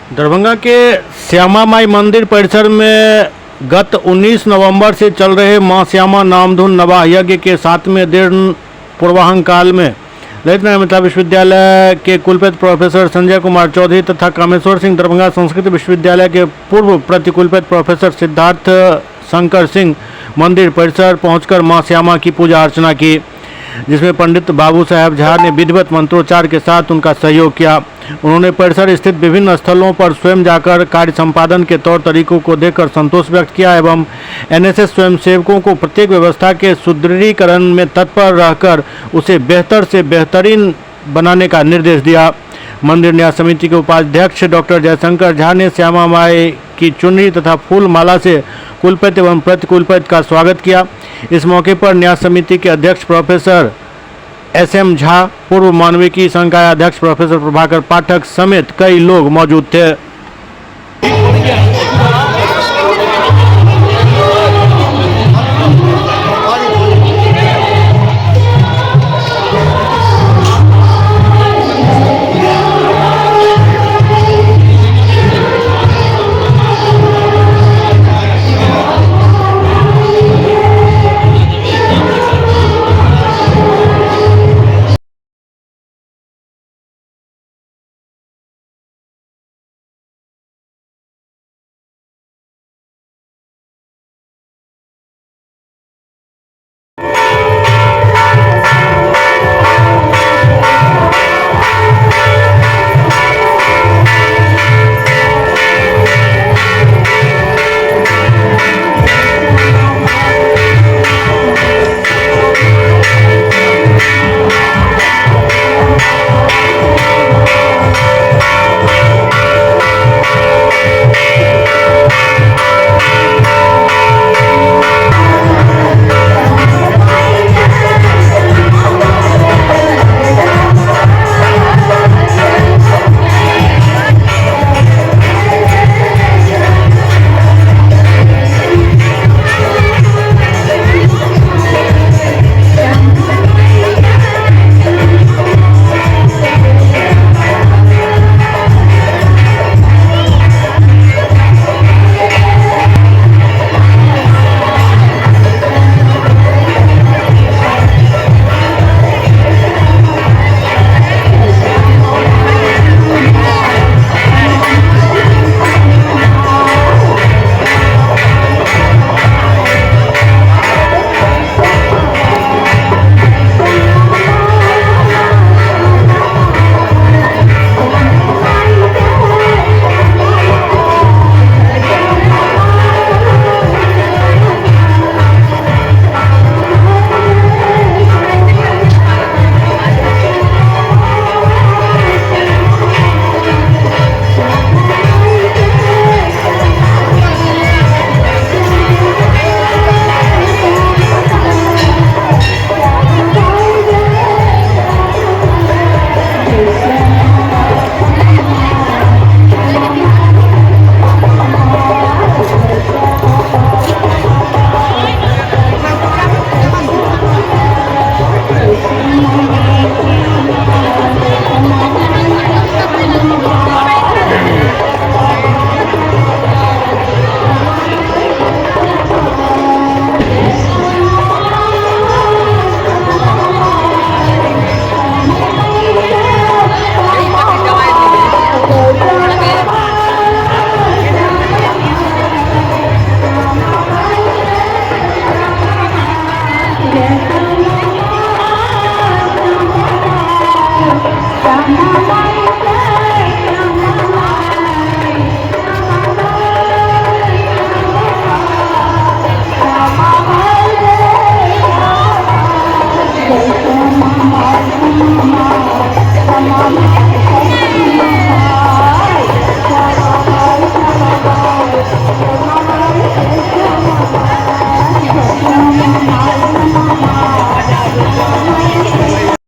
दरभंगा के श्यामा माई मंदिर परिसर में गत 19 नवंबर से चल रहे मां श्यामा नामधुन नवाह यज्ञ के 7वें दिन पूर्वाह्न काल में ललित नारायण मिथिला विश्वविद्यालय के कुलपति प्रोफेसर संजय कुमार चौधरी तथा कामेश्वर सिंह दरभंगा संस्कृत विश्वविद्यालय के पूर्व प्रतिकुलपति प्रोफेसर सिद्धार्थ शंकर सिंह मंदिर परिसर पहुंचकर मां श्यामा की पूजा अर्चना की, जिसमें पंडित बाबू साहब झा ने विधिवत मंत्रोच्चार के साथ उनका सहयोग किया। उन्होंने परिसर स्थित विभिन्न स्थलों पर स्वयं जाकर कार्य संपादन के तौर तरीकों को देखकर संतोष व्यक्त किया एवं एनएसएस स्वयंसेवकों को प्रत्येक व्यवस्था के सुदृढ़ीकरण में तत्पर रहकर उसे बेहतर से बेहतरीन बनाने का निर्देश दिया। मंदिर न्यास समिति के उपाध्यक्ष डॉक्टर जयशंकर झा ने श्यामा माई की चुनरी तथा फूल माला से कुलपति एवं प्रतिकुलपति का स्वागत किया। इस मौके पर न्यास समिति के अध्यक्ष प्रोफेसर एसएम झा, पूर्व मानविकी संकाय अध्यक्ष प्रोफेसर प्रभाकर पाठक समेत कई लोग मौजूद थे।